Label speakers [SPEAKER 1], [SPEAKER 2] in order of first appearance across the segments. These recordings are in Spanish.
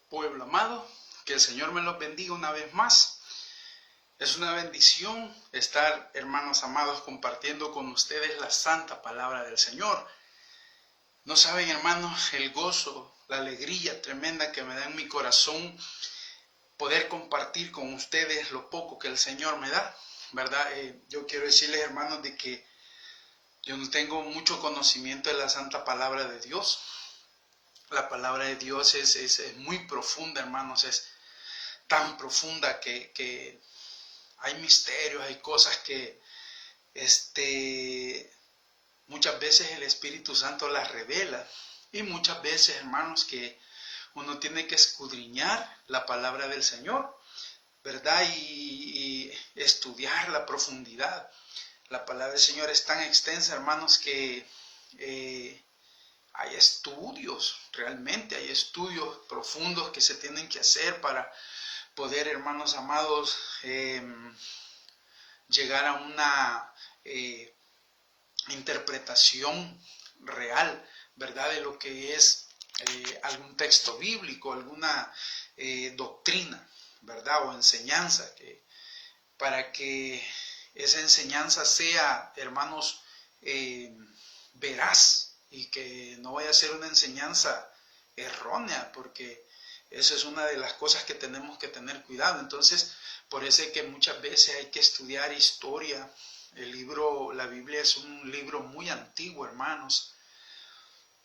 [SPEAKER 1] Pueblo amado, que el Señor me los bendiga una vez más. Es una bendición estar, hermanos amados, compartiendo con ustedes la santa palabra del Señor. No saben, hermanos, el gozo, la alegría tremenda que me da en mi corazón poder compartir con ustedes lo poco que el Señor me da, ¿verdad? Yo quiero decirles, hermanos, de que yo no tengo mucho conocimiento de la santa palabra de Dios. La palabra de Dios es muy profunda, hermanos, es tan profunda que hay misterios, hay cosas que muchas veces el Espíritu Santo las revela, y muchas veces, hermanos, que uno tiene que escudriñar la palabra del Señor, ¿verdad? Y estudiar la profundidad. La palabra del Señor es tan extensa, hermanos, que hay estudios, realmente hay estudios profundos que se tienen que hacer para poder, hermanos amados, llegar a una interpretación real, ¿verdad?, de lo que es algún texto bíblico, alguna doctrina, ¿verdad?, o enseñanza, para que esa enseñanza sea, hermanos, veraz, y que no vaya a ser una enseñanza errónea, porque esa es una de las cosas que tenemos que tener cuidado. Entonces, por eso es que muchas veces hay que estudiar historia. La Biblia es un libro muy antiguo, hermanos,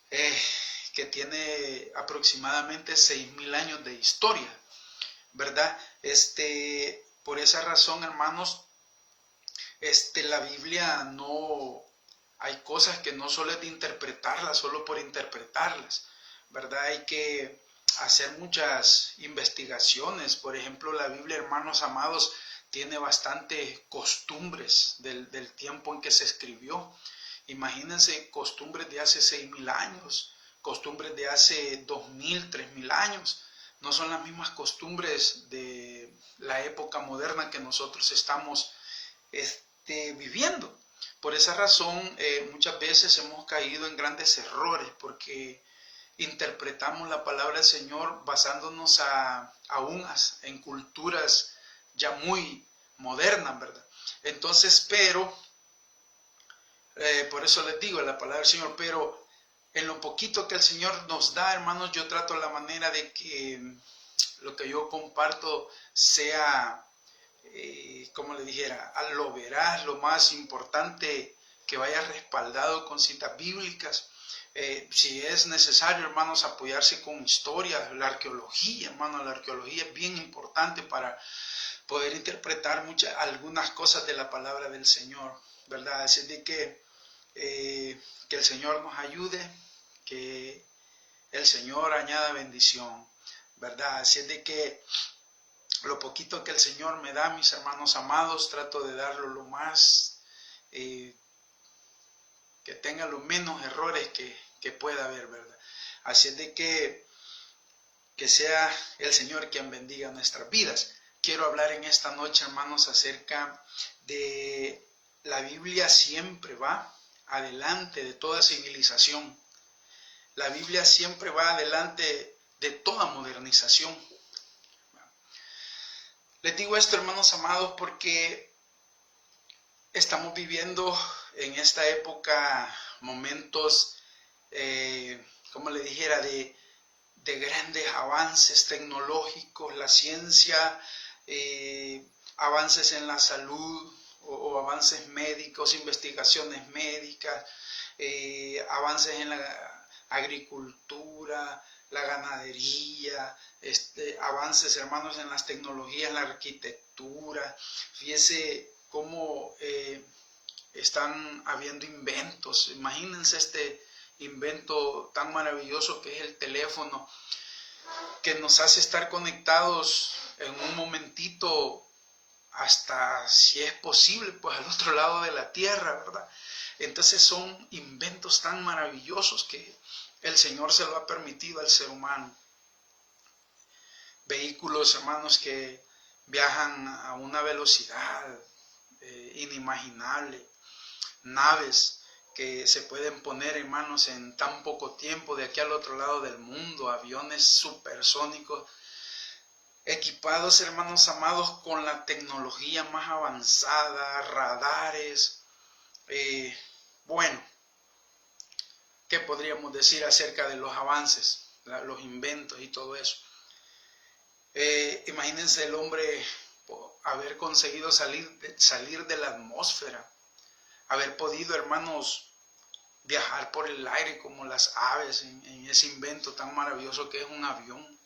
[SPEAKER 1] que tiene aproximadamente 6.000 años de historia, ¿verdad? Por esa razón, hermanos, la Biblia no... Hay cosas que no solo es de interpretarlas, solo por interpretarlas, ¿verdad? Hay que hacer muchas investigaciones. Por ejemplo, la Biblia, hermanos amados, tiene bastantes costumbres del tiempo en que se escribió. Imagínense, costumbres de hace 6.000 años, costumbres de hace 2.000, 3.000 años. No son las mismas costumbres de la época moderna que nosotros estamos viviendo. Por esa razón, muchas veces hemos caído en grandes errores, porque interpretamos la palabra del Señor basándonos aún en culturas ya muy modernas, ¿verdad? Entonces, pero, por eso les digo, la palabra del Señor, pero en lo poquito que el Señor nos da, hermanos, yo trato la manera de que lo que yo comparto sea... como le dijera, a lo veraz, lo más importante, que vaya respaldado con citas bíblicas. Si es necesario, hermanos, apoyarse con historia, la arqueología, hermanos, la arqueología es bien importante para poder interpretar algunas cosas de la palabra del Señor, ¿verdad? Así de que el Señor nos ayude, que el Señor añada bendición, ¿verdad? Así es de que lo poquito que el Señor me da, mis hermanos amados, trato de darlo lo más, que tenga los menos errores que pueda haber, ¿verdad? Así es de que sea el Señor quien bendiga nuestras vidas. Quiero hablar en esta noche, hermanos, acerca de la Biblia siempre va adelante de toda civilización. La Biblia siempre va adelante de toda modernización. Les digo esto, hermanos amados, porque estamos viviendo en esta época momentos, como le dijera, de grandes avances tecnológicos, la ciencia, avances en la salud o avances médicos, investigaciones médicas, avances en la agricultura, la ganadería, avances, hermanos, en las tecnologías, en la arquitectura. Fíjese cómo están habiendo inventos. Imagínense este invento tan maravilloso que es el teléfono, que nos hace estar conectados en un momentito, hasta, si es posible, pues al otro lado de la tierra, ¿verdad? Entonces son inventos tan maravillosos que el Señor se lo ha permitido al ser humano. Vehículos, hermanos, que viajan a una velocidad inimaginable. Naves que se pueden poner, hermanos, en tan poco tiempo de aquí al otro lado del mundo, aviones supersónicos, equipados, hermanos amados, con la tecnología más avanzada, radares. Bueno, ¿qué podríamos decir acerca de los avances, los inventos y todo eso? Imagínense el hombre haber conseguido salir de la atmósfera, haber podido, hermanos, viajar por el aire como las aves en ese invento tan maravilloso que es un avión.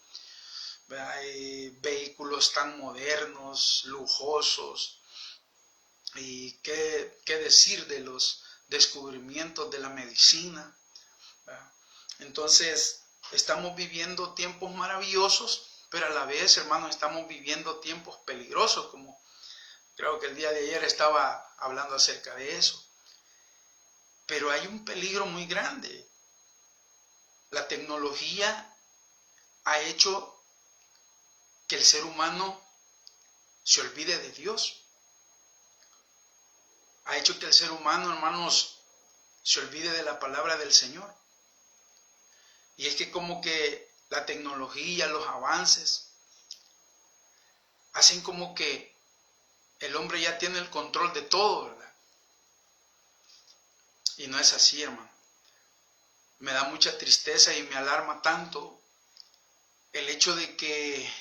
[SPEAKER 1] Vehículos tan modernos, lujosos, y qué decir de los descubrimientos de la medicina. Entonces, estamos viviendo tiempos maravillosos, pero a la vez, hermanos, estamos viviendo tiempos peligrosos, como creo que el día de ayer estaba hablando acerca de eso. Pero hay un peligro muy grande. La tecnología ha hecho que el ser humano se olvide de Dios. Ha hecho que el ser humano, hermanos, se olvide de la palabra del Señor. Y es que como que la tecnología, los avances, hacen como que el hombre ya tiene el control de todo, ¿verdad? Y no es así, hermano. Me da mucha tristeza y me alarma tanto el hecho de que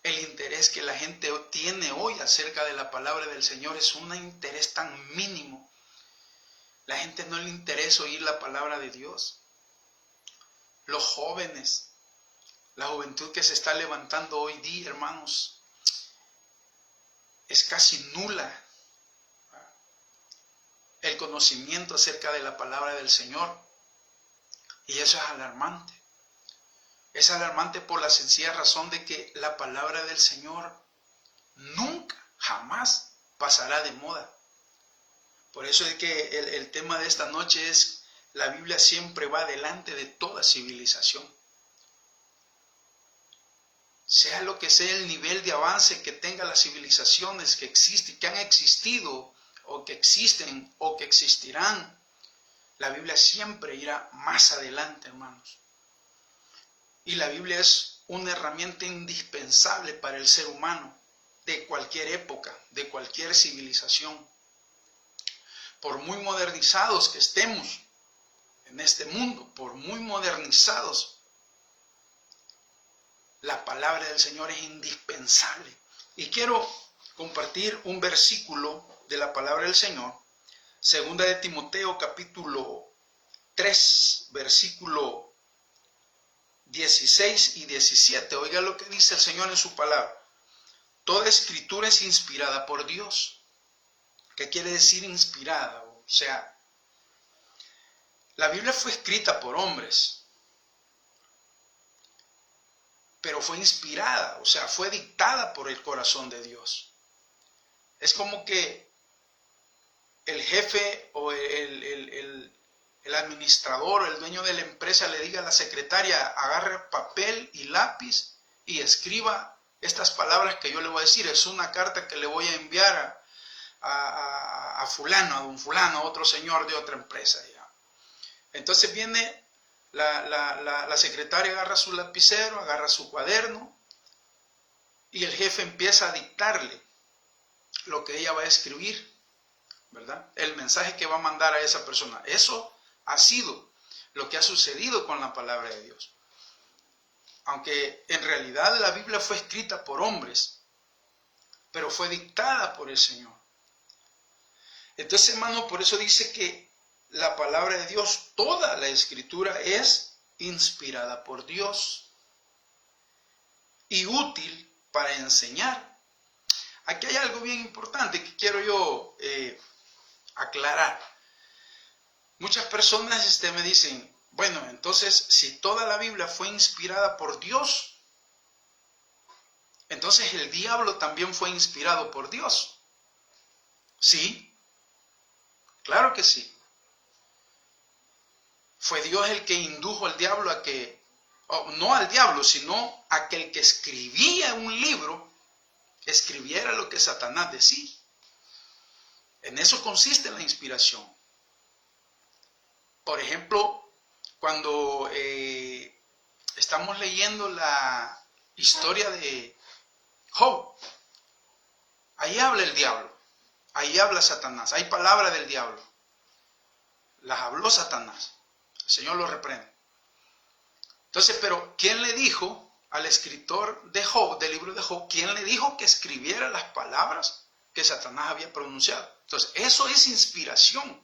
[SPEAKER 1] el interés que la gente tiene hoy acerca de la palabra del Señor es un interés tan mínimo. La gente no le interesa oír la palabra de Dios. Los jóvenes, la juventud que se está levantando hoy día, hermanos, es casi nula el conocimiento acerca de la palabra del Señor. Y eso es alarmante. Es alarmante por la sencilla razón de que la palabra del Señor nunca, jamás pasará de moda. Por eso es que el tema de esta noche es: la Biblia siempre va delante de toda civilización. Sea lo que sea el nivel de avance que tengan las civilizaciones que existen, que han existido, o que existen, o que existirán, la Biblia siempre irá más adelante, hermanos. Y la Biblia es una herramienta indispensable para el ser humano, de cualquier época, de cualquier civilización. Por muy modernizados que estemos en este mundo, por muy modernizados, la palabra del Señor es indispensable. Y quiero compartir un versículo de la palabra del Señor, segunda de Timoteo capítulo 3, versículo 16 y 17. Oiga lo que dice el Señor en su palabra. Toda escritura es inspirada por Dios. ¿Qué quiere decir inspirada? O sea, la Biblia fue escrita por hombres, pero fue inspirada, o sea, fue dictada por el corazón de Dios. Es como que el jefe o el administrador o el dueño de la empresa le diga a la secretaria: agarre papel y lápiz y escriba estas palabras que yo le voy a decir. Es una carta que le voy a enviar a fulano, a don fulano, a otro señor de otra empresa. ¿Ya? Entonces viene la secretaria, agarra su lapicero, agarra su cuaderno, y el jefe empieza a dictarle lo que ella va a escribir, ¿verdad? El mensaje que va a mandar a esa persona. Eso ha sido lo que ha sucedido con la palabra de Dios. Aunque en realidad la Biblia fue escrita por hombres, pero fue dictada por el Señor. Entonces, hermano, por eso dice que la palabra de Dios, toda la escritura es inspirada por Dios y útil para enseñar. Aquí hay algo bien importante que quiero yo aclarar. Muchas personas me dicen: bueno, entonces si toda la Biblia fue inspirada por Dios, entonces el diablo también fue inspirado por Dios. ¿Sí? Claro que sí. Fue Dios el que indujo al diablo a que, no al diablo, sino a que el que escribía un libro escribiera lo que Satanás decía. En eso consiste la inspiración. Por ejemplo, cuando estamos leyendo la historia de Job, ahí habla el diablo, ahí habla Satanás, hay palabras del diablo. Las habló Satanás. El Señor lo reprende. Entonces, pero ¿quién le dijo al escritor de Job, del libro de Job, quién le dijo que escribiera las palabras que Satanás había pronunciado? Entonces, eso es inspiración.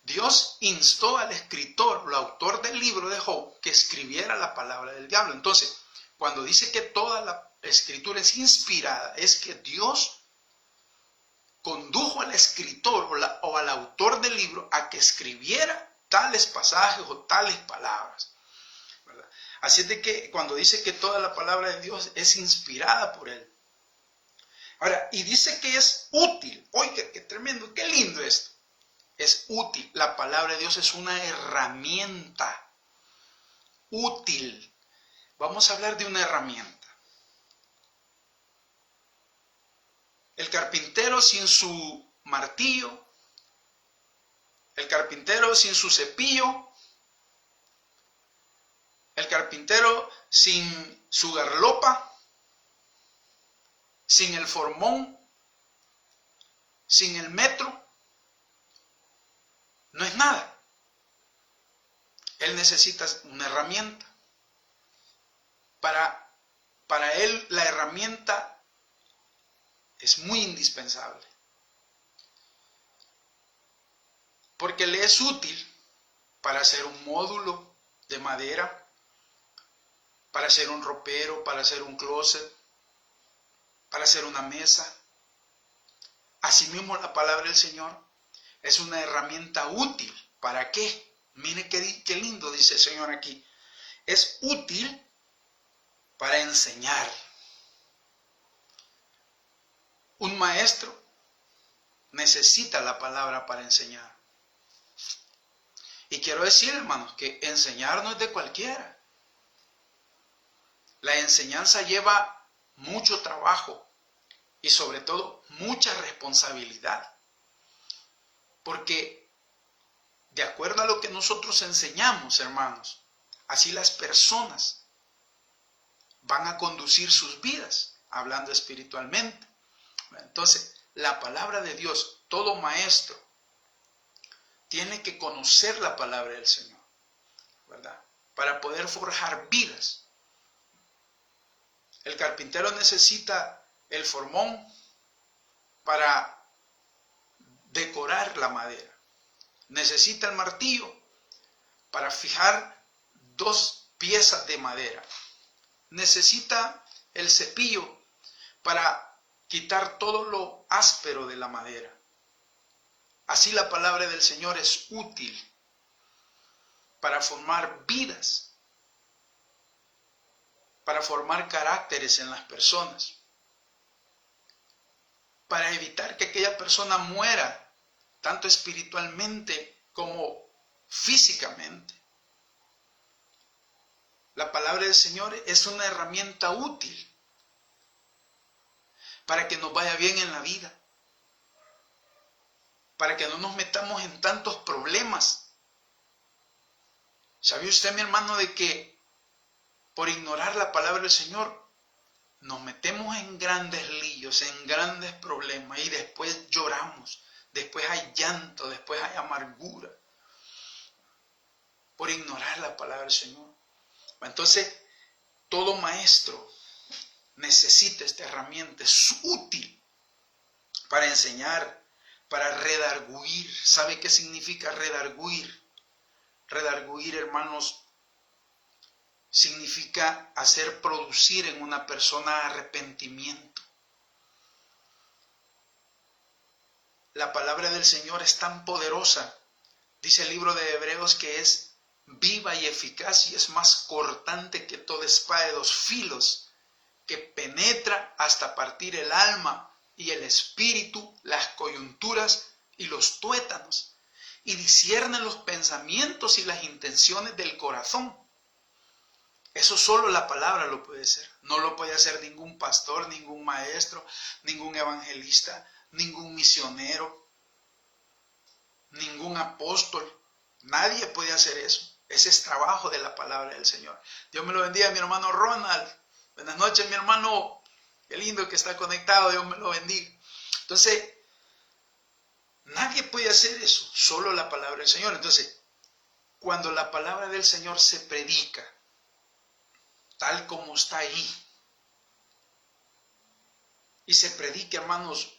[SPEAKER 1] Dios instó al escritor, el autor del libro de Job, que escribiera la palabra del diablo. Entonces, cuando dice que toda la escritura es inspirada, es que Dios condujo al escritor o al autor del libro a que escribiera tales pasajes o tales palabras, ¿verdad? Así es de que cuando dice que toda la palabra de Dios es inspirada por Él. Ahora, y dice que es útil. Oiga, qué tremendo, qué lindo esto. Es útil. La palabra de Dios es una herramienta útil. Vamos a hablar de una herramienta. El carpintero sin su martillo, el carpintero sin su cepillo, el carpintero sin su garlopa, sin el formón, sin el metro, no es nada. Él necesita una herramienta. Para él la herramienta es muy indispensable. Porque le es útil para hacer un módulo de madera, para hacer un ropero, para hacer un closet, para hacer una mesa. Asimismo, la palabra del Señor es una herramienta útil. ¿Para qué? Mire qué lindo dice el Señor aquí. Es útil para enseñar. Un maestro necesita la palabra para enseñar. Y quiero decir, hermanos, que enseñar no es de cualquiera. La enseñanza lleva mucho trabajo y sobre todo mucha responsabilidad. Porque de acuerdo a lo que nosotros enseñamos, hermanos, así las personas van a conducir sus vidas, hablando espiritualmente. Entonces, la palabra de Dios, todo maestro tiene que conocer la palabra del Señor, ¿verdad? Para poder forjar vidas. El carpintero necesita el formón para decorar la madera. Necesita el martillo para fijar dos piezas de madera. Necesita el cepillo para quitar todo lo áspero de la madera. Así la palabra del Señor es útil para formar vidas, para formar caracteres en las personas, para evitar que aquella persona muera, tanto espiritualmente como físicamente. La palabra del Señor es una herramienta útil para que nos vaya bien en la vida, para que no nos metamos en tantos problemas. ¿Sabe usted, mi hermano, de que por ignorar la palabra del Señor nos metemos en grandes líos, en grandes problemas y después lloramos, después hay llanto, después hay amargura por ignorar la palabra del Señor? Entonces, todo maestro necesita esta herramienta, es útil para enseñar, para redarguir. ¿Sabe qué significa redarguir? Redarguir, hermanos, significa hacer producir en una persona arrepentimiento. La palabra del Señor es tan poderosa, dice el libro de Hebreos, que es viva y eficaz y es más cortante que toda espada de dos filos, que penetra hasta partir el alma y el espíritu, las coyunturas y los tuétanos, y discierne los pensamientos y las intenciones del corazón. Eso solo la palabra lo puede hacer. No lo puede hacer ningún pastor, ningún maestro, ningún evangelista, ningún misionero, ningún apóstol. Nadie puede hacer eso. Ese es trabajo de la palabra del Señor. Dios me lo bendiga, mi hermano Ronald. Buenas noches, mi hermano. Qué lindo que está conectado. Dios me lo bendiga. Entonces, nadie puede hacer eso. Solo la palabra del Señor. Entonces, cuando la palabra del Señor se predica, tal como está ahí, y se predica, hermanos,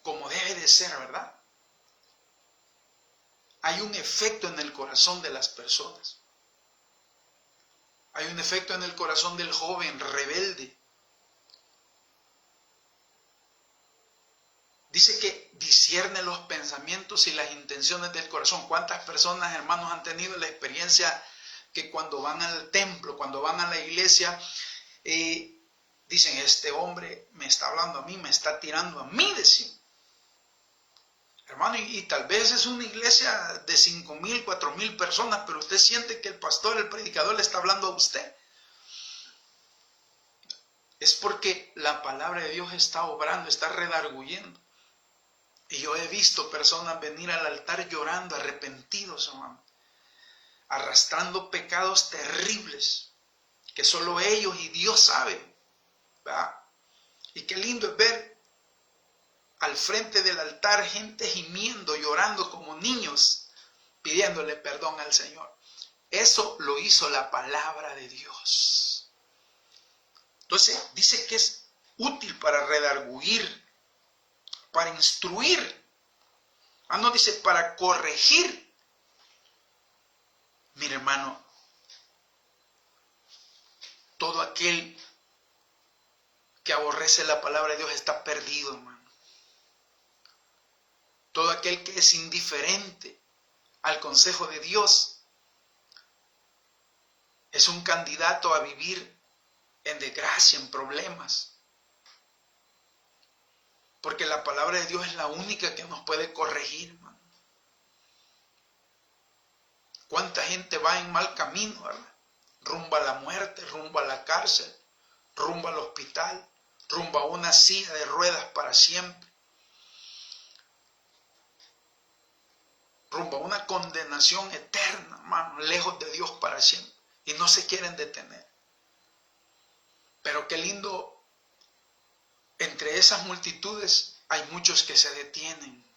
[SPEAKER 1] como debe de ser, ¿verdad? Hay un efecto en el corazón de las personas. Hay un efecto en el corazón del joven rebelde. Dice que discierne los pensamientos y las intenciones del corazón. ¿Cuántas personas, hermanos, han tenido la experiencia que cuando van al templo, cuando van a la iglesia, dicen, este hombre me está hablando a mí, me está tirando a mí, decimos? Hermano, y tal vez es una iglesia de 5,000, 4,000 personas, pero usted siente que el pastor, el predicador le está hablando a usted. Es porque la palabra de Dios está obrando, está redarguyendo. Y yo he visto personas venir al altar llorando, arrepentidos, hermano, arrastrando pecados terribles, que solo ellos y Dios saben, ¿verdad? Y qué lindo es ver al frente del altar gente gimiendo, llorando como niños, pidiéndole perdón al Señor. Eso lo hizo la palabra de Dios. Entonces dice que es útil para redarguir, para instruir. No dice para corregir. Mire, hermano, todo aquel que aborrece la palabra de Dios está perdido, hermano. Todo aquel que es indiferente al consejo de Dios es un candidato a vivir en desgracia, en problemas. Porque la palabra de Dios es la única que nos puede corregir, hermano. ¿Cuánta gente va en mal camino, verdad? Rumbo a la muerte, rumbo a la cárcel, rumbo al hospital, rumbo a una silla de ruedas para siempre, rumbo a una condenación eterna, hermano, lejos de Dios para siempre, y no se quieren detener. Pero qué lindo, entre esas multitudes hay muchos que se detienen.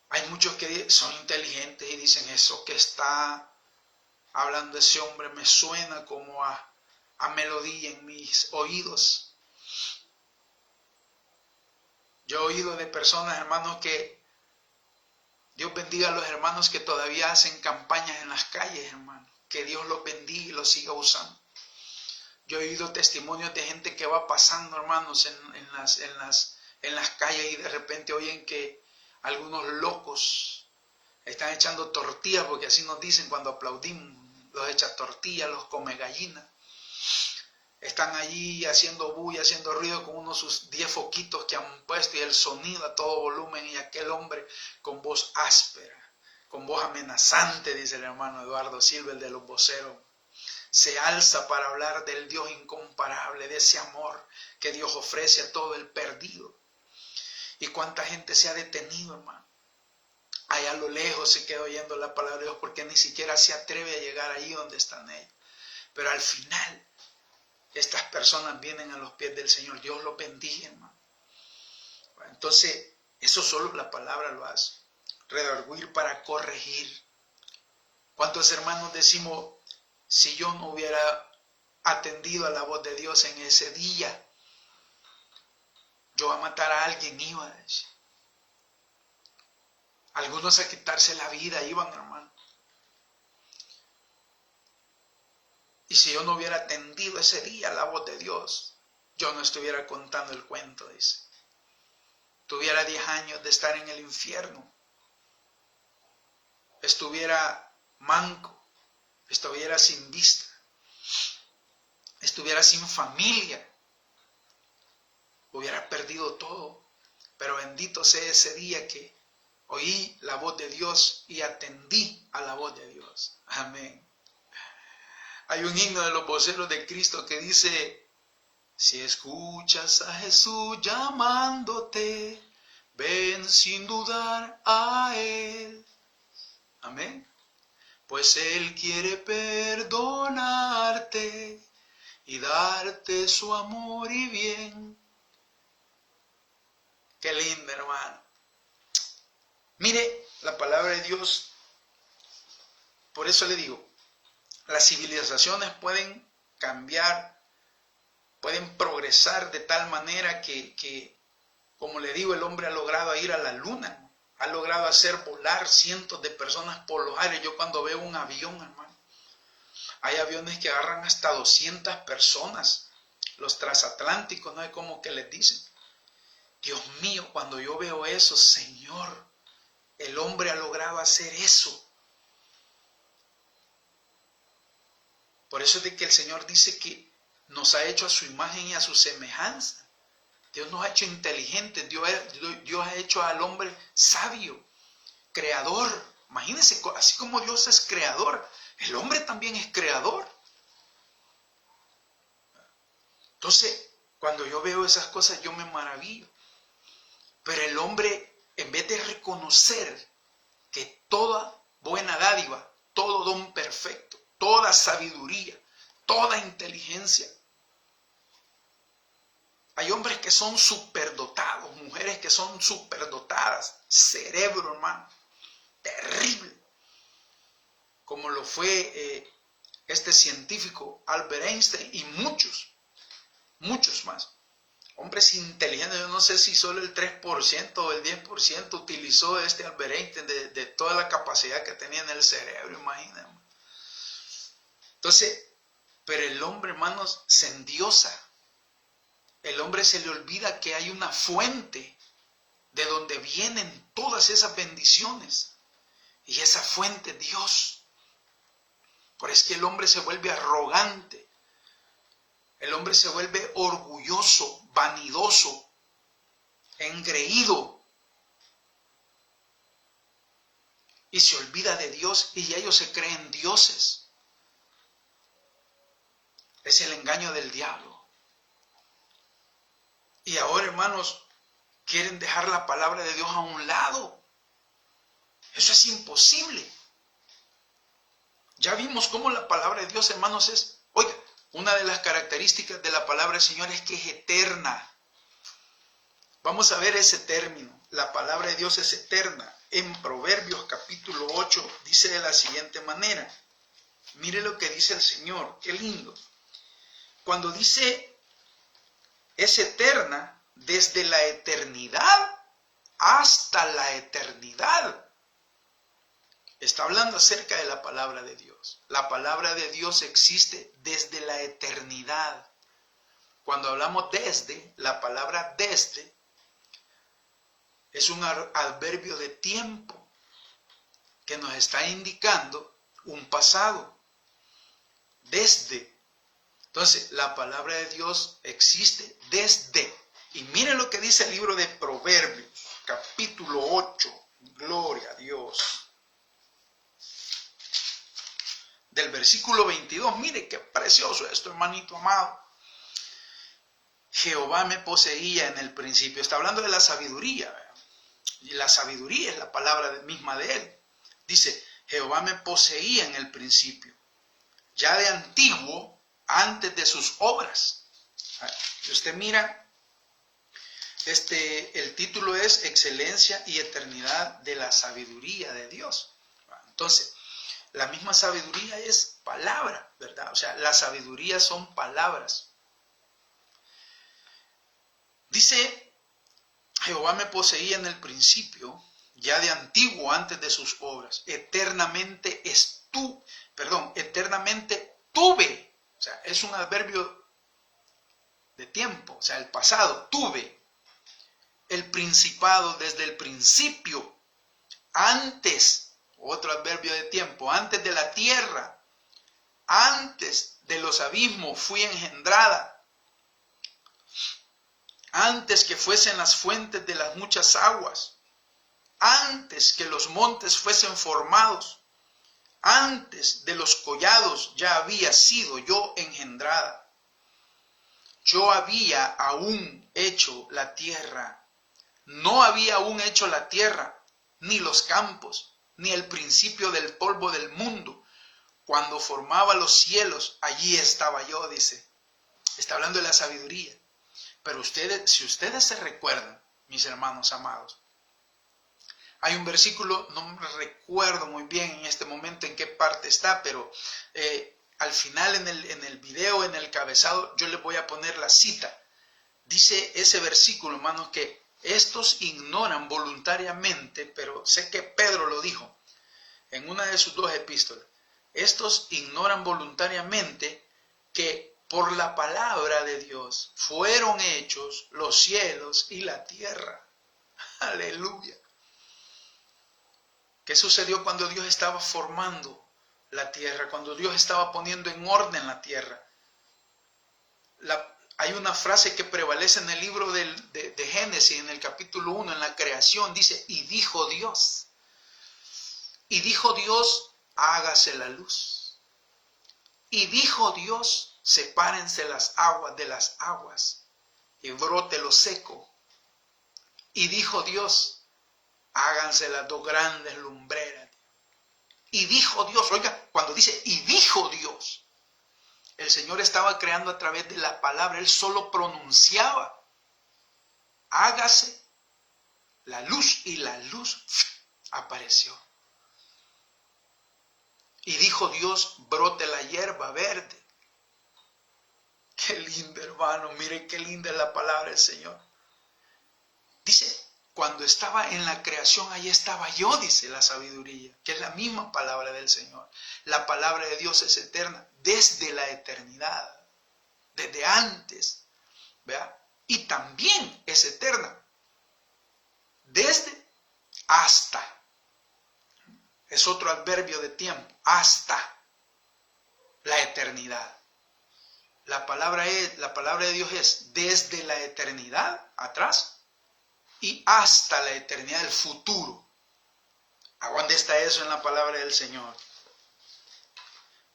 [SPEAKER 1] Hay muchos que son inteligentes y dicen, eso que está hablando ese hombre me suena como a melodía en mis oídos. Yo he oído de personas, hermanos, que Dios bendiga a los hermanos que todavía hacen campañas en las calles, hermanos. Que Dios los bendiga y los siga usando. Yo he oído testimonios de gente que va pasando, hermanos, en las calles y de repente oyen que algunos locos están echando tortillas, porque así nos dicen cuando aplaudimos, los echa tortillas, los come gallinas. Están allí haciendo bulla, haciendo ruido con unos sus 10 foquitos que han puesto y el sonido a todo volumen, y aquel hombre con voz áspera, con voz amenazante, dice el hermano Eduardo Silva, el de los voceros, se alza para hablar del Dios incomparable, de ese amor que Dios ofrece a todo el perdido. Y cuánta gente se ha detenido, hermano. Allá a lo lejos se queda oyendo la palabra de Dios porque ni siquiera se atreve a llegar ahí donde están ellos. Pero al final, estas personas vienen a los pies del Señor. Dios los bendiga, hermano. Entonces, eso solo la palabra lo hace. Redarguir para corregir. ¿Cuántos hermanos decimos, si yo no hubiera atendido a la voz de Dios en ese día, yo a matar a alguien iba a decir? Algunos a quitarse la vida iban, hermano. Y si yo no hubiera atendido ese día a la voz de Dios, yo no estuviera contando el cuento, dice. Tuviera 10 años de estar en el infierno. Estuviera manco. Estuviera sin vista. Estuviera sin familia. Hubiera perdido todo. Pero bendito sea ese día que oí la voz de Dios y atendí a la voz de Dios. Amén. Hay un himno de los voceros de Cristo que dice, si escuchas a Jesús llamándote, ven sin dudar a Él. Amén. Pues Él quiere perdonarte y darte su amor y bien. Qué lindo, hermano. Mire, la palabra de Dios, por eso le digo, las civilizaciones pueden cambiar, pueden progresar de tal manera que, como le digo, el hombre ha logrado ir a la luna, ha logrado hacer volar cientos de personas por los aires. Yo cuando veo un avión, hermano, hay aviones que agarran hasta 200 personas, los transatlánticos, no hay como que les dicen. Dios mío, cuando yo veo eso, Señor, el hombre ha logrado hacer eso. Por eso es de que el Señor dice que nos ha hecho a su imagen y a su semejanza. Dios nos ha hecho inteligentes, Dios ha hecho al hombre sabio, creador. Imagínense, así como Dios es creador, el hombre también es creador. Entonces, cuando yo veo esas cosas, yo me maravillo. Pero el hombre, en vez de reconocer que toda buena dádiva, todo don perfecto, toda sabiduría, toda inteligencia, hay hombres que son superdotados, mujeres que son superdotadas, cerebro, hermano, terrible, como lo fue este científico Albert Einstein y muchos más. Hombres inteligentes, yo no sé si solo el 3% o el 10% utilizó este Albert Einstein de toda la capacidad que tenía en el cerebro, imagínense. Entonces, pero el hombre, hermanos, se endiosa. El hombre se le olvida que hay una fuente de donde vienen todas esas bendiciones. Y esa fuente es Dios. Por eso es que el hombre se vuelve arrogante. El hombre se vuelve orgulloso, vanidoso, engreído. Y se olvida de Dios y ellos se creen dioses. Es el engaño del diablo. Y ahora, hermanos, quieren dejar la palabra de Dios a un lado. Eso es imposible. Ya vimos cómo la palabra de Dios, hermanos, es... Oiga, una de las características de la palabra del Señor es que es eterna. Vamos a ver ese término. La palabra de Dios es eterna. En Proverbios capítulo 8 dice de la siguiente manera. Mire lo que dice el Señor. Qué lindo. Cuando dice es eterna desde la eternidad hasta la eternidad. Está hablando acerca de la palabra de Dios. La palabra de Dios existe desde la eternidad. Cuando hablamos desde, la palabra desde es un adverbio de tiempo que nos está indicando un pasado. Desde. Entonces, la palabra de Dios existe desde. Y miren lo que dice el libro de Proverbios, capítulo 8. Gloria a Dios. Del versículo 22, mire qué precioso esto, hermanito amado. Jehová me poseía en el principio. Está hablando de la sabiduría, ¿verdad? Y la sabiduría es la palabra misma de él. Dice, Jehová me poseía en el principio, ya de antiguo, antes de sus obras. Si usted mira, el título es Excelencia y Eternidad de la Sabiduría de Dios. Entonces, la misma sabiduría es palabra, ¿verdad? O sea, la sabiduría son palabras. Dice, Jehová me poseía en el principio, ya de antiguo, antes de sus obras. Eternamente eternamente tuve. O sea, es un adverbio de tiempo, o sea, el pasado, tuve el principado desde el principio, antes, otro adverbio de tiempo, antes de la tierra, antes de los abismos fui engendrada, antes que fuesen las fuentes de las muchas aguas, antes que los montes fuesen formados, antes de los collados ya había sido yo engendrada. Yo había aún hecho la tierra, no había aún hecho la tierra, ni los campos, ni el principio del polvo del mundo. Cuando formaba los cielos, allí estaba yo, dice. Está hablando de la sabiduría. Pero ustedes, si ustedes se recuerdan, mis hermanos amados, hay un versículo, no me recuerdo muy bien en este momento en qué parte está, pero al final en el video, en el cabezado, yo les voy a poner la cita. Dice ese versículo, hermanos, que estos ignoran voluntariamente, pero sé que Pedro lo dijo en una de sus 2 epístolas. Estos ignoran voluntariamente que por la palabra de Dios fueron hechos los cielos y la tierra. Aleluya. ¿Qué sucedió cuando Dios estaba formando la tierra? Cuando Dios estaba poniendo en orden la tierra. Hay una frase que prevalece en el libro de Génesis, en el capítulo 1, en la creación, dice, y dijo Dios. Y dijo Dios, hágase la luz. Y dijo Dios, sepárense las aguas de las aguas, y brote lo seco. Y dijo Dios, háganse las 2 grandes lumbreras. Y dijo Dios, oiga, cuando dice, y dijo Dios, el Señor estaba creando a través de la palabra. Él solo pronunciaba, hágase la luz, y la luz apareció. Y dijo Dios, brote la hierba verde. Qué lindo, hermano, mire qué linda es la palabra del Señor. Dice, cuando estaba en la creación, ahí estaba yo, dice la sabiduría, que es la misma palabra del Señor. La palabra de Dios es eterna, desde la eternidad, desde antes, ¿verdad? Y también es eterna, desde hasta. Es otro adverbio de tiempo, hasta la eternidad. La palabra de Dios es desde la eternidad, atrás, y hasta la eternidad del futuro. ¿A dónde está eso en la palabra del Señor?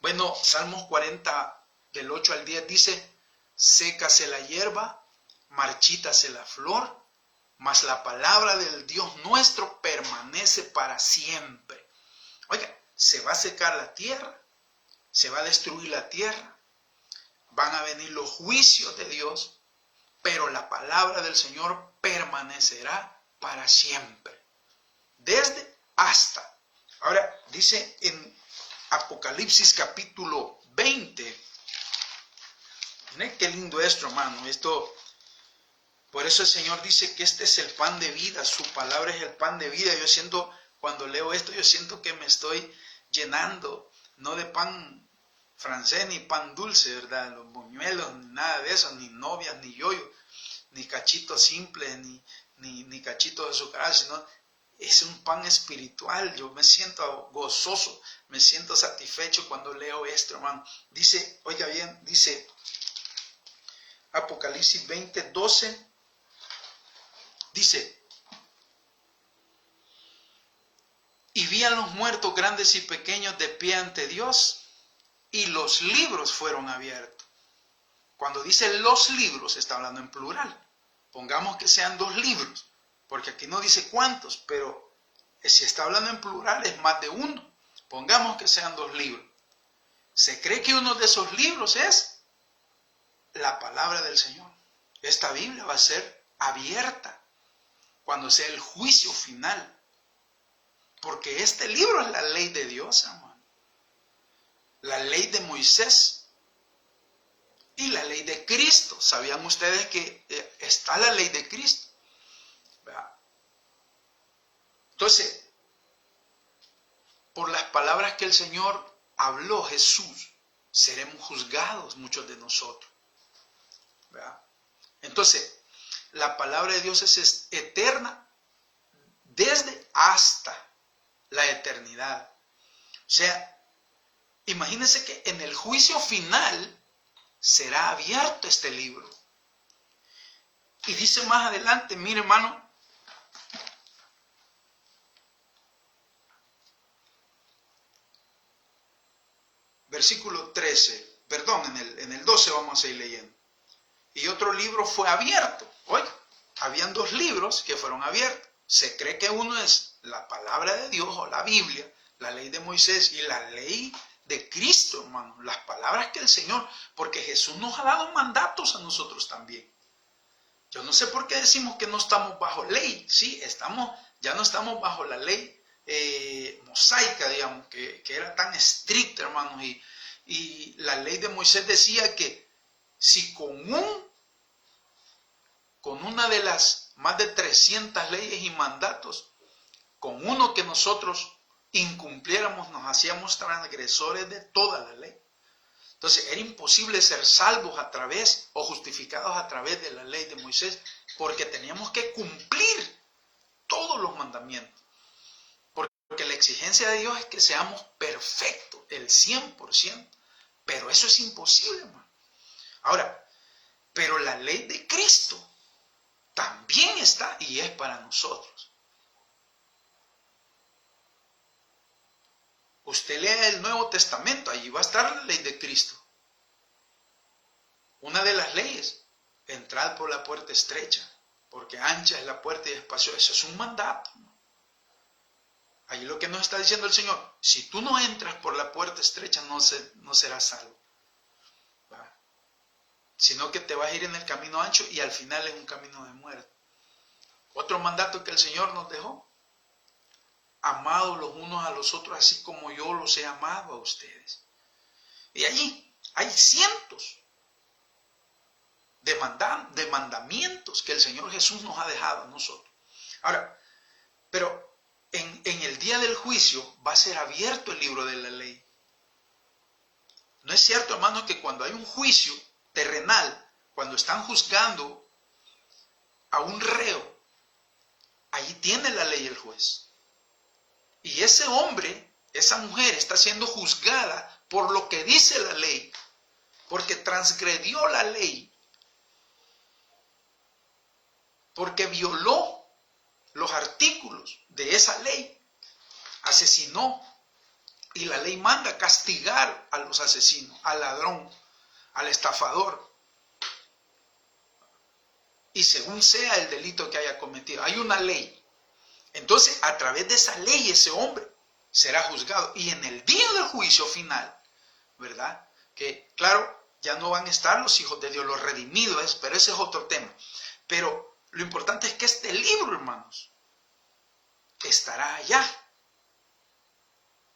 [SPEAKER 1] Bueno, Salmos 40, del 8 al 10 dice, sécase la hierba, marchítase la flor, mas la palabra del Dios nuestro permanece para siempre. Oiga, se va a secar la tierra, se va a destruir la tierra, van a venir los juicios de Dios, pero la palabra del Señor permanecerá para siempre, desde hasta. Ahora, dice en Apocalipsis capítulo 20, miren qué lindo esto, hermano, por eso el Señor dice que este es el pan de vida, su palabra es el pan de vida. Yo siento, cuando leo esto, yo siento que me estoy llenando, no de pan francés ni pan dulce, ¿verdad? Los buñuelos, ni nada de eso, ni novias, ni yoyo, ni cachitos simples, ni cachitos de azúcar, sino es un pan espiritual. Yo me siento gozoso, me siento satisfecho cuando leo esto, hermano. Dice, oiga bien, dice Apocalipsis 20, 12, dice, y vi a los muertos grandes y pequeños de pie ante Dios, y los libros fueron abiertos. Cuando dice los libros, está hablando en plural. Pongamos que sean 2 libros, porque aquí no dice cuántos, pero si está hablando en plural es más de uno. Pongamos que sean 2 libros. Se cree que uno de esos libros es la palabra del Señor. Esta Biblia va a ser abierta cuando sea el juicio final, porque este libro es la ley de Dios, hermano. La ley de Moisés y la ley de Cristo. ¿Sabían ustedes que está la ley de Cristo? ¿Verdad? Entonces, por las palabras que el Señor habló, Jesús, seremos juzgados muchos de nosotros. ¿Verdad? Entonces, la palabra de Dios es eterna desde hasta la eternidad. O sea, imagínense que en el juicio final será abierto este libro. Y dice más adelante, mire, hermano, versículo 13, perdón, en el 12 vamos a ir leyendo. Y otro libro fue abierto. Oiga, habían 2 libros que fueron abiertos. se cree que uno es la palabra de Dios o la Biblia, la ley de Moisés y la ley de Cristo, hermano, las palabras que el Señor, porque Jesús nos ha dado mandatos a nosotros también. Yo no sé por qué decimos que no estamos bajo ley, sí, ya no estamos bajo la ley mosaica, digamos, que era tan estricta, hermanos, y la ley de Moisés decía que si con una de las más de 300 leyes y mandatos, con uno que nosotros incumpliéramos, nos hacíamos transgresores de toda la ley. Entonces era imposible ser salvos a través o justificados a través de la ley de Moisés, porque teníamos que cumplir todos los mandamientos. Porque la exigencia de Dios es que seamos perfectos, el 100%. Pero eso es imposible, hermano. Ahora, pero la ley de Cristo también está y es para nosotros. Usted lea el Nuevo Testamento, allí va a estar la ley de Cristo. Una de las leyes, entrad por la puerta estrecha, porque ancha es la puerta y espaciosa. Eso es un mandato, ¿no? Ahí lo que nos está diciendo el Señor, si tú no entras por la puerta estrecha, no serás salvo. ¿Va? Sino que te vas a ir en el camino ancho y al final es un camino de muerte. Otro mandato que el Señor nos dejó, amados los unos a los otros, así como yo los he amado a ustedes. Y allí hay cientos de mandamientos que el Señor Jesús nos ha dejado a nosotros. Ahora, pero en el día del juicio va a ser abierto el libro de la ley. ¿No es cierto, hermanos, que cuando hay un juicio terrenal, cuando están juzgando a un reo, ahí tiene la ley el juez? Y ese hombre, esa mujer está siendo juzgada por lo que dice la ley, porque transgredió la ley, porque violó los artículos de esa ley, asesinó, y la ley manda castigar a los asesinos, al ladrón, al estafador, y según sea el delito que haya cometido. Hay una ley. Entonces, a través de esa ley, ese hombre será juzgado. Y en el día del juicio final, ¿verdad? Que, claro, ya no van a estar los hijos de Dios, los redimidos, pero ese es otro tema. Pero lo importante es que este libro, hermanos, estará allá,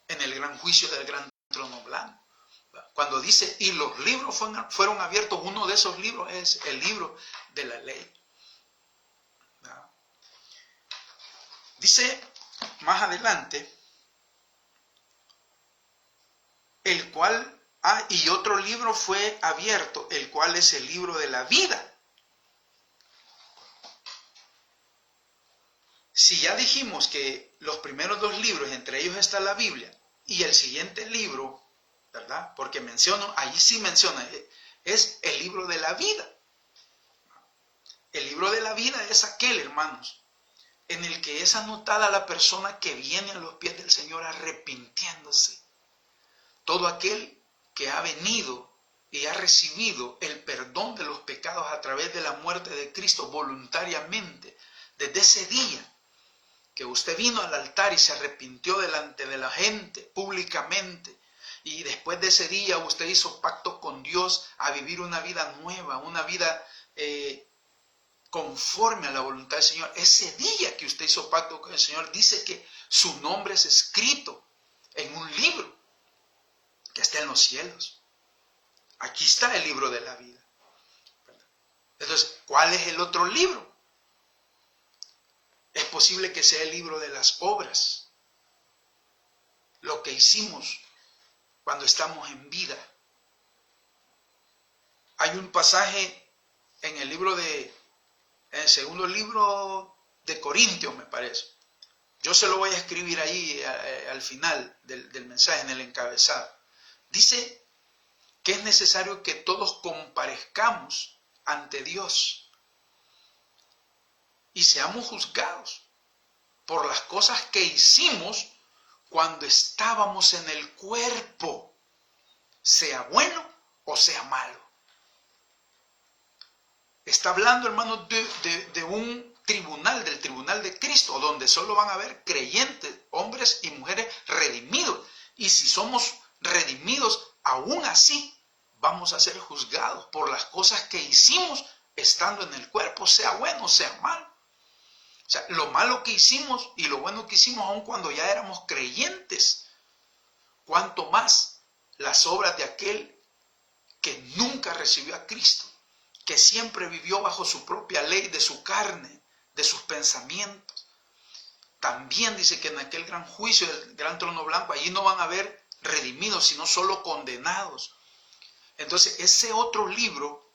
[SPEAKER 1] en el gran juicio del gran trono blanco. Cuando dice, y los libros fueron abiertos, uno de esos libros es el libro de la ley. Dice más adelante, el cual, y otro libro fue abierto, el cual es el libro de la vida. Si ya dijimos que los primeros dos libros, entre ellos está la Biblia, y el siguiente libro, ¿verdad? Porque allí sí menciona, es el libro de la vida. El libro de la vida es aquel, hermanos, en el que es anotada la persona que viene a los pies del Señor arrepintiéndose. Todo aquel que ha venido y ha recibido el perdón de los pecados a través de la muerte de Cristo voluntariamente, desde ese día que usted vino al altar y se arrepintió delante de la gente públicamente, y después de ese día usted hizo pacto con Dios a vivir una vida nueva, una vida conforme a la voluntad del Señor. Ese día que usted hizo pacto con el Señor, dice que su nombre es escrito en un libro que está en los cielos. Aquí está el libro de la vida. Entonces, ¿cuál es el otro libro? Es posible que sea el libro de las obras, lo que hicimos cuando estamos en vida. Hay un pasaje en el segundo libro de Corintios, me parece. Yo se lo voy a escribir ahí al final del mensaje, en el encabezado. Dice que es necesario que todos comparezcamos ante Dios y seamos juzgados por las cosas que hicimos cuando estábamos en el cuerpo, sea bueno o sea malo. Está hablando, hermanos, de un tribunal, del tribunal de Cristo, donde solo van a haber creyentes, hombres y mujeres redimidos. Y si somos redimidos, aún así vamos a ser juzgados por las cosas que hicimos estando en el cuerpo, sea bueno, sea malo. O sea, lo malo que hicimos y lo bueno que hicimos aun cuando ya éramos creyentes. Cuanto más las obras de aquel que nunca recibió a Cristo, que siempre vivió bajo su propia ley de su carne, de sus pensamientos. También dice que en aquel gran juicio del gran trono blanco, allí no van a haber redimidos, sino solo condenados. Entonces, ese otro libro,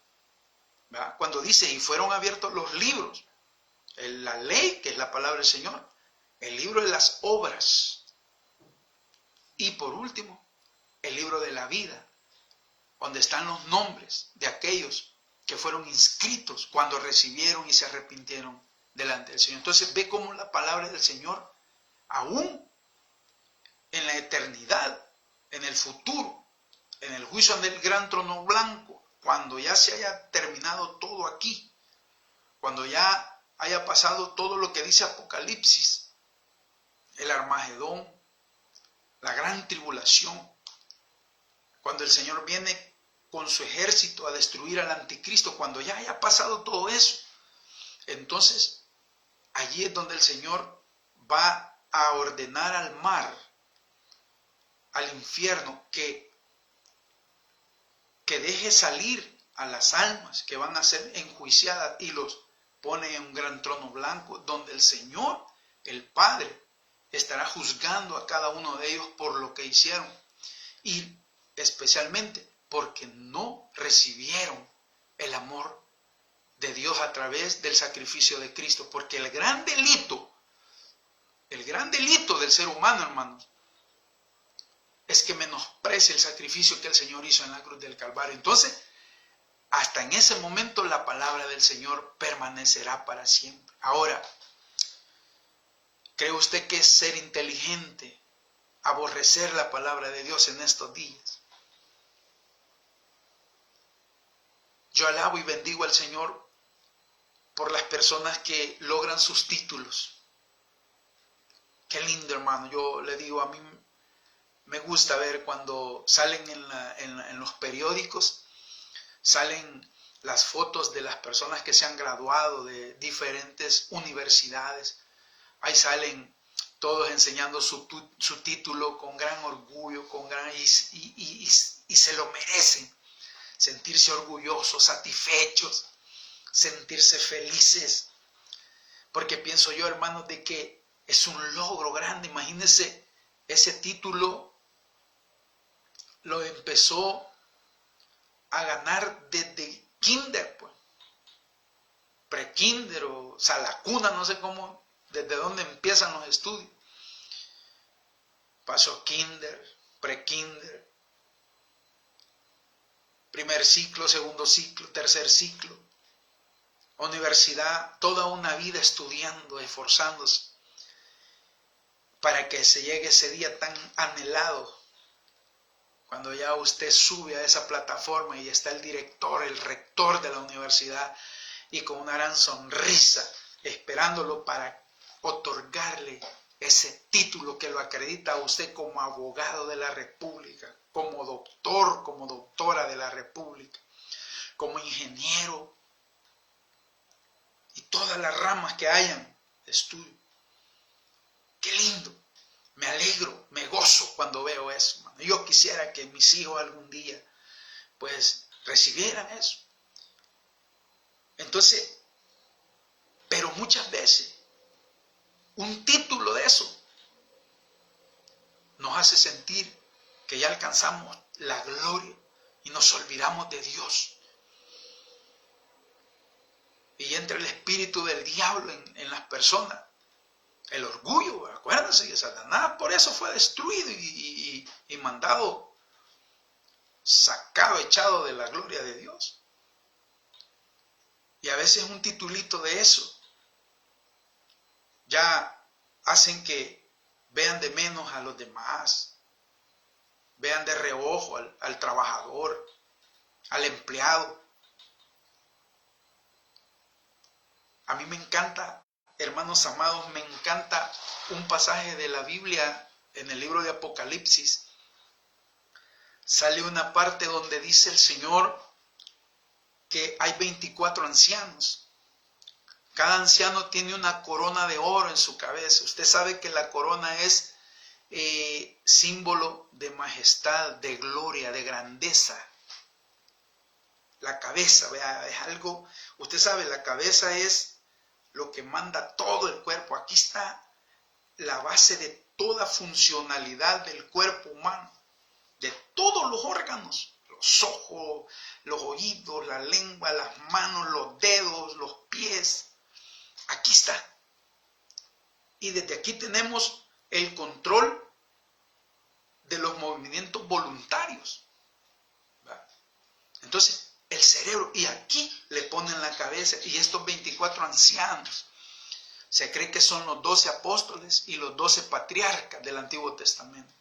[SPEAKER 1] ¿verdad? Cuando dice, y fueron abiertos los libros, la ley, que es la palabra del Señor, el libro de las obras, y por último, el libro de la vida, donde están los nombres de aquellos que fueron inscritos cuando recibieron y se arrepintieron delante del Señor. Entonces ve cómo la palabra del Señor, aún en la eternidad, en el futuro, en el juicio del gran trono blanco, cuando ya se haya terminado todo aquí, cuando ya haya pasado todo lo que dice Apocalipsis, el Armagedón, la gran tribulación, cuando el Señor viene con su ejército a destruir al anticristo, cuando ya haya pasado todo eso, entonces allí es donde el Señor va a ordenar al mar, al infierno, que deje salir a las almas que van a ser enjuiciadas y los pone en un gran trono blanco, donde el Señor, el Padre, estará juzgando a cada uno de ellos por lo que hicieron, y especialmente porque no recibieron el amor de Dios a través del sacrificio de Cristo. Porque el gran delito del ser humano, hermanos, es que menosprecie el sacrificio que el Señor hizo en la cruz del Calvario. Entonces, hasta en ese momento la palabra del Señor permanecerá para siempre. Ahora, ¿cree usted que es ser inteligente aborrecer la palabra de Dios en estos días? Yo alabo y bendigo al Señor por las personas que logran sus títulos. Qué lindo, hermano. Yo le digo, a mí me gusta ver cuando salen en los periódicos, salen las fotos de las personas que se han graduado de diferentes universidades. Ahí salen todos enseñando su título con gran orgullo, y se lo merecen. Sentirse orgullosos, satisfechos, sentirse felices. Porque pienso yo, hermanos, de que es un logro grande. Imagínense, ese título lo empezó a ganar desde kinder, pues. Pre-kinder o la cuna, no sé cómo, desde dónde empiezan los estudios. Pasó kinder, pre-kinder, primer ciclo, segundo ciclo, tercer ciclo, universidad, toda una vida estudiando, esforzándose, para que se llegue ese día tan anhelado, cuando ya usted sube a esa plataforma y está el director, el rector de la universidad, y con una gran sonrisa, esperándolo para otorgarle ese título que lo acredita a usted como abogado de la República, como doctor, como doctora de la República, como ingeniero, y todas las ramas que hayan de estudio. Qué lindo. Me alegro, me gozo cuando veo eso, hermano. Yo quisiera que mis hijos algún día, pues, recibieran eso. Entonces, pero muchas veces, un título de eso nos hace sentir que ya alcanzamos la gloria y nos olvidamos de Dios. Y entra el espíritu del diablo en las personas. El orgullo, acuérdense que Satanás por eso fue destruido y mandado, sacado, echado de la gloria de Dios. Y a veces un titulito de eso ya hacen que vean de menos a los demás, vean de reojo al trabajador, al empleado, A mí me encanta, hermanos amados, me encanta un pasaje de la Biblia en el libro de Apocalipsis. Sale una parte donde dice el Señor que hay 24 ancianos. Cada anciano tiene una corona de oro en su cabeza. Usted sabe que la corona es símbolo de majestad, de gloria, de grandeza. La cabeza, vea, es algo, usted sabe, la cabeza es lo que manda todo el cuerpo. Aquí está la base de toda funcionalidad del cuerpo humano, de todos los órganos, los ojos, los oídos, la lengua, las manos, los dedos, los pies. Aquí está. Y desde aquí tenemos el control de los movimientos voluntarios. ¿Va? Entonces, el cerebro, y aquí le ponen la cabeza, y estos 24 ancianos, se cree que son los 12 apóstoles y los 12 patriarcas del Antiguo Testamento.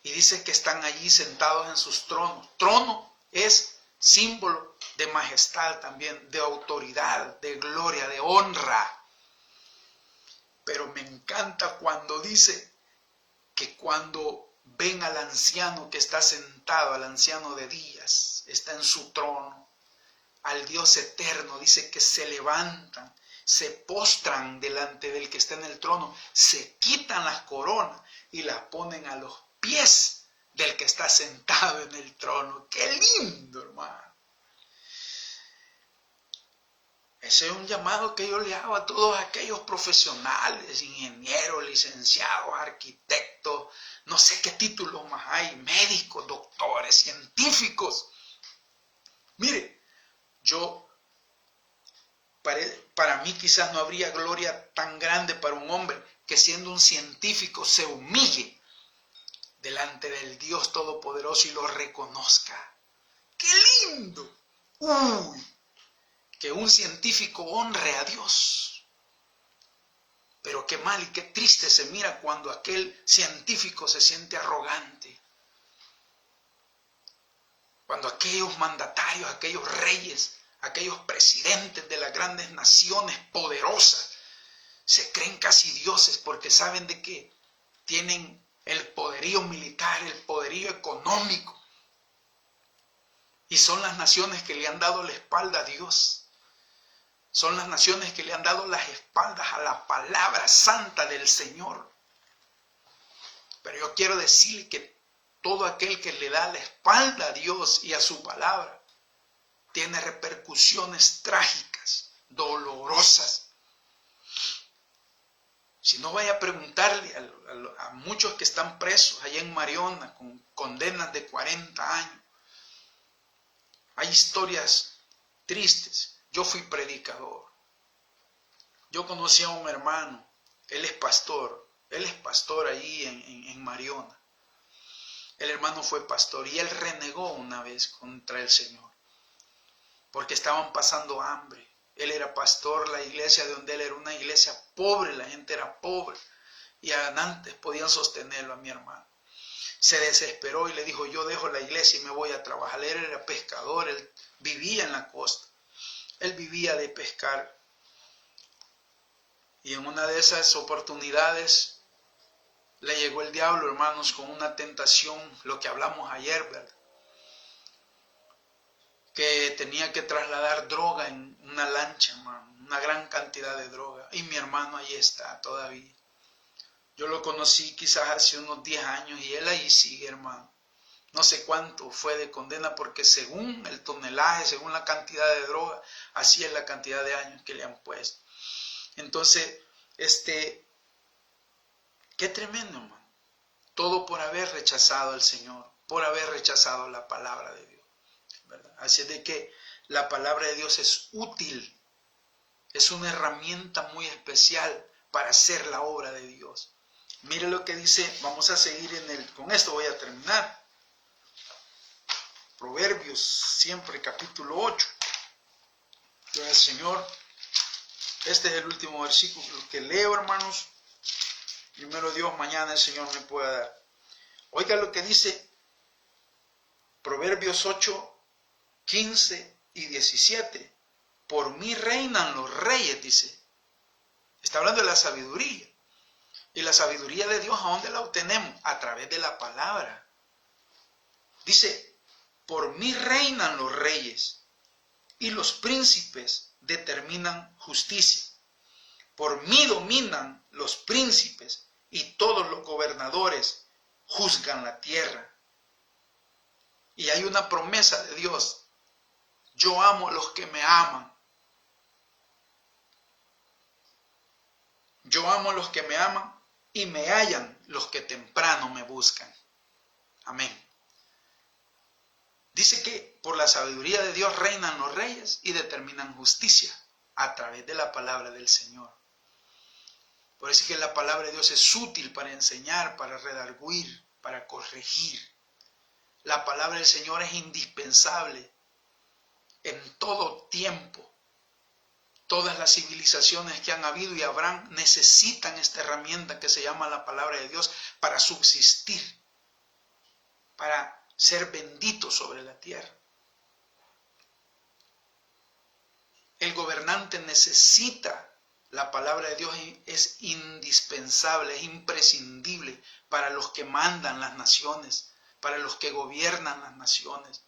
[SPEAKER 1] Y dice que están allí sentados en sus tronos. Trono es símbolo de majestad también, de autoridad, de gloria, de honra. Pero me encanta cuando dice que cuando ven al anciano que está sentado, al anciano de días, está en su trono, al Dios eterno, dice que se levantan, se postran delante del que está en el trono, se quitan las coronas y las ponen a los pies del que está sentado en el trono. ¡Qué lindo, hermano! Ese es un llamado que yo le hago a todos aquellos profesionales, ingenieros, licenciados, arquitectos, no sé qué títulos más hay, médicos, doctores, científicos. Mire, para mí quizás no habría gloria tan grande para un hombre que siendo un científico se humille delante del Dios Todopoderoso y lo reconozca. ¡Qué lindo! ¡Uy! Que un científico honre a Dios. Pero qué mal y qué triste se mira cuando aquel científico se siente arrogante. Cuando aquellos mandatarios, aquellos reyes, aquellos presidentes de las grandes naciones poderosas se creen casi dioses porque saben de que tienen el poderío militar, el poderío económico. Y son las naciones que le han dado la espalda a Dios. Son las naciones que le han dado las espaldas a la palabra santa del Señor. Pero yo quiero decir que todo aquel que le da la espalda a Dios y a su palabra tiene repercusiones trágicas, dolorosas. Si no, vaya a preguntarle a muchos que están presos allá en Mariona con condenas de 40 años. Hay historias tristes. Yo fui predicador. Yo conocí a un hermano, él es pastor allí en Mariona. El hermano fue pastor y él renegó una vez contra el Señor, porque estaban pasando hambre. Él era pastor, la iglesia de donde él era una iglesia pobre, la gente era pobre, y antes podían sostenerlo a mi hermano. Se desesperó y le dijo, yo dejo la iglesia y me voy a trabajar. Él era pescador, él vivía en la costa. Él vivía de pescar. Y en una de esas oportunidades le llegó el diablo, hermanos, con una tentación, lo que hablamos ayer, ¿verdad? Que tenía que trasladar droga en una lancha, hermano, una gran cantidad de droga. Y mi hermano ahí está todavía. Yo lo conocí quizás hace unos 10 años y él ahí sigue, hermano. No sé cuánto fue de condena porque según el tonelaje, según la cantidad de droga, así es la cantidad de años que le han puesto. Entonces, qué tremendo, hermano. Todo por haber rechazado al Señor, por haber rechazado la palabra de Dios, ¿verdad? Así es de que la palabra de Dios es útil, es una herramienta muy especial para hacer la obra de Dios. Mire lo que dice, vamos a seguir con esto voy a terminar. Proverbios, siempre capítulo 8. Gloria al Señor. Este es el último versículo que leo, hermanos. Primero Dios, mañana el Señor me pueda dar. Oiga lo que dice Proverbios 8, 15 y 17. por mí reinan los reyes, dice. Está hablando de la sabiduría. Y la sabiduría de Dios, ¿a dónde la obtenemos? A través de la palabra. Dice, por mí reinan los reyes y los príncipes determinan justicia. Por mí dominan los príncipes y todos los gobernadores juzgan la tierra. Y hay una promesa de Dios. Yo amo a los que me aman. Yo amo a los que me aman y me hallan los que temprano me buscan. Amén. Dice que por la sabiduría de Dios reinan los reyes y determinan justicia a través de la palabra del Señor. Por eso es que la palabra de Dios es útil para enseñar, para redarguir, para corregir. La palabra del Señor es indispensable en todo tiempo. Todas las civilizaciones que han habido y habrán necesitan esta herramienta que se llama la palabra de Dios para subsistir, para ser benditos sobre la tierra. El gobernante necesita la palabra de Dios, es indispensable, es imprescindible para los que mandan las naciones, para los que gobiernan las naciones,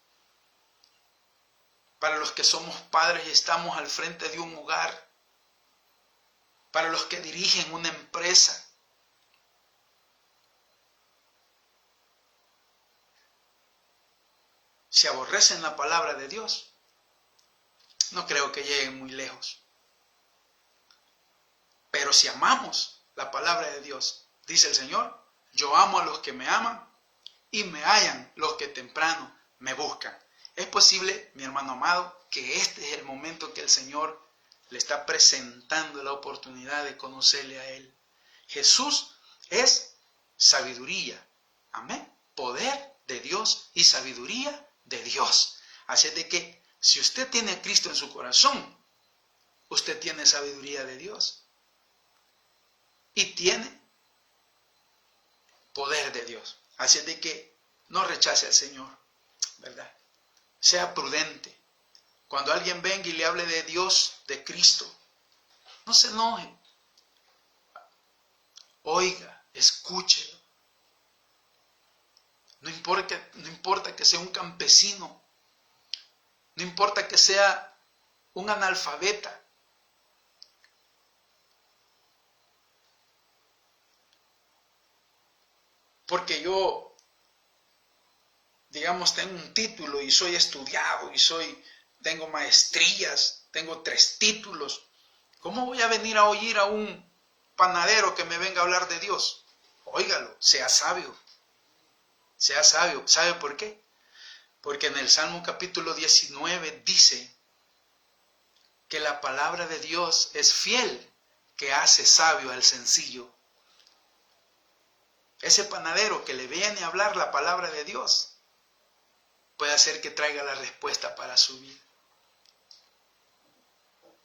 [SPEAKER 1] para los que somos padres y estamos al frente de un hogar, para los que dirigen una empresa. Si aborrecen la palabra de Dios, no creo que lleguen muy lejos. Pero si amamos la palabra de Dios, dice el Señor, yo amo a los que me aman y me hallan los que temprano me buscan. Es posible, mi hermano amado, que este es el momento que el Señor le está presentando la oportunidad de conocerle a Él. Jesús es sabiduría. Amén. Poder de Dios y sabiduría de Dios. Así es de que si usted tiene a Cristo en su corazón, usted tiene sabiduría de Dios. Y tiene poder de Dios. Así es de que no rechace al Señor, ¿verdad? Sea prudente. Cuando alguien venga y le hable de Dios, de Cristo, no se enoje. Oiga, escúchelo. No importa que sea un campesino, no importa que sea un analfabeta. Porque yo, digamos, tengo un título y soy estudiado y tengo maestrías, tengo 3 títulos. ¿Cómo voy a venir a oír a un panadero que me venga a hablar de Dios? Óigalo, sea sabio. Sea sabio. ¿Sabe por qué? Porque en el Salmo capítulo 19 dice que la palabra de Dios es fiel, que hace sabio al sencillo. Ese panadero que le viene a hablar la palabra de Dios puede hacer que traiga la respuesta para su vida.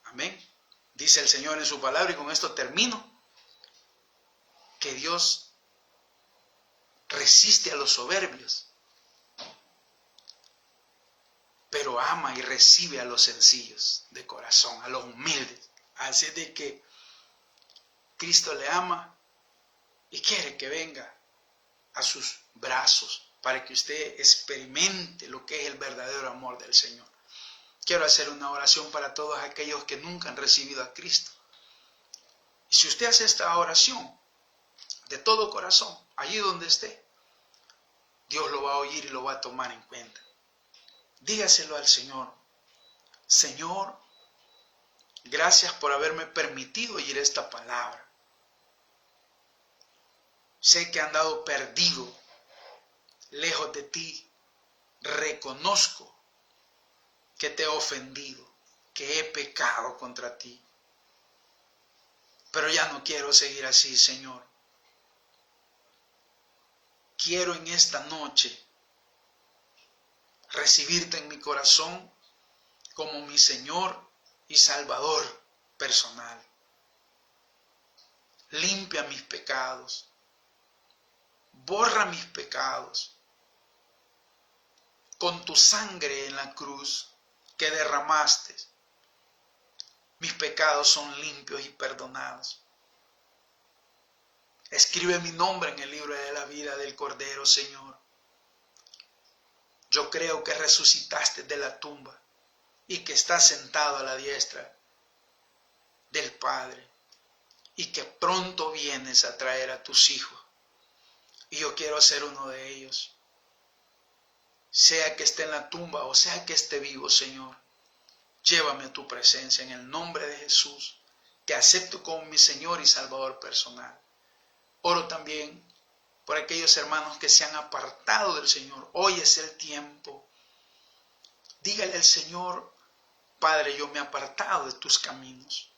[SPEAKER 1] Amén. Dice el Señor en su palabra, y con esto termino, que Dios resiste a los soberbios, pero ama y recibe a los sencillos de corazón, a los humildes. Así de que Cristo le ama y quiere que venga a sus brazos para que usted experimente lo que es el verdadero amor del Señor. Quiero hacer una oración para todos aquellos que nunca han recibido a Cristo. Y si usted hace esta oración de todo corazón, allí donde esté, Dios lo va a oír y lo va a tomar en cuenta. Dígaselo al Señor. Señor, gracias por haberme permitido oír esta palabra. Sé que he andado perdido, lejos de ti. Reconozco que te he ofendido, que he pecado contra ti. Pero ya no quiero seguir así, Señor. Quiero en esta noche recibirte en mi corazón como mi Señor y Salvador personal. Limpia mis pecados. Borra mis pecados con tu sangre en la cruz que derramaste. Mis pecados son limpios y perdonados. Escribe mi nombre en el libro de la vida del Cordero, Señor. Yo creo que resucitaste de la tumba y que estás sentado a la diestra del Padre y que pronto vienes a traer a tus hijos. Y yo quiero ser uno de ellos. Sea que esté en la tumba o sea que esté vivo, Señor. Llévame a tu presencia en el nombre de Jesús. Te acepto como mi Señor y Salvador personal. Oro también por aquellos hermanos que se han apartado del Señor. Hoy es el tiempo. Dígale al Señor: Padre, yo me he apartado de tus caminos.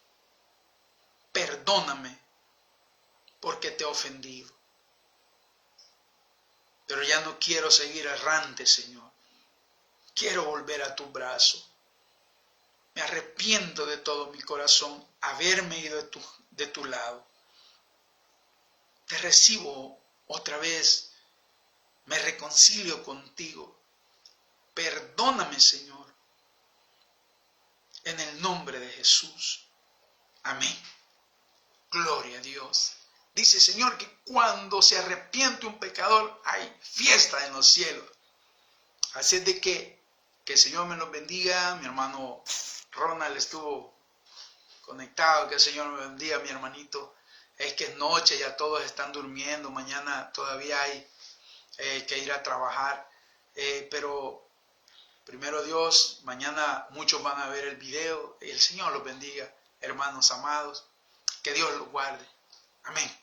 [SPEAKER 1] Perdóname porque te he ofendido. Pero ya no quiero seguir errante, Señor. Quiero volver a tu brazo. Me arrepiento de todo mi corazón haberme ido de tu lado. Te recibo otra vez. Me reconcilio contigo. Perdóname, Señor. En el nombre de Jesús. Amén. Gloria a Dios. Dice, Señor, que cuando se arrepiente un pecador, hay fiesta en los cielos. Así es de que el Señor me los bendiga. Mi hermano Ronald estuvo conectado. Que el Señor me bendiga, mi hermanito. Es que es noche, ya todos están durmiendo. Mañana todavía hay que ir a trabajar. Pero primero Dios, mañana muchos van a ver el video. El Señor los bendiga, hermanos amados. Que Dios los guarde. Amén.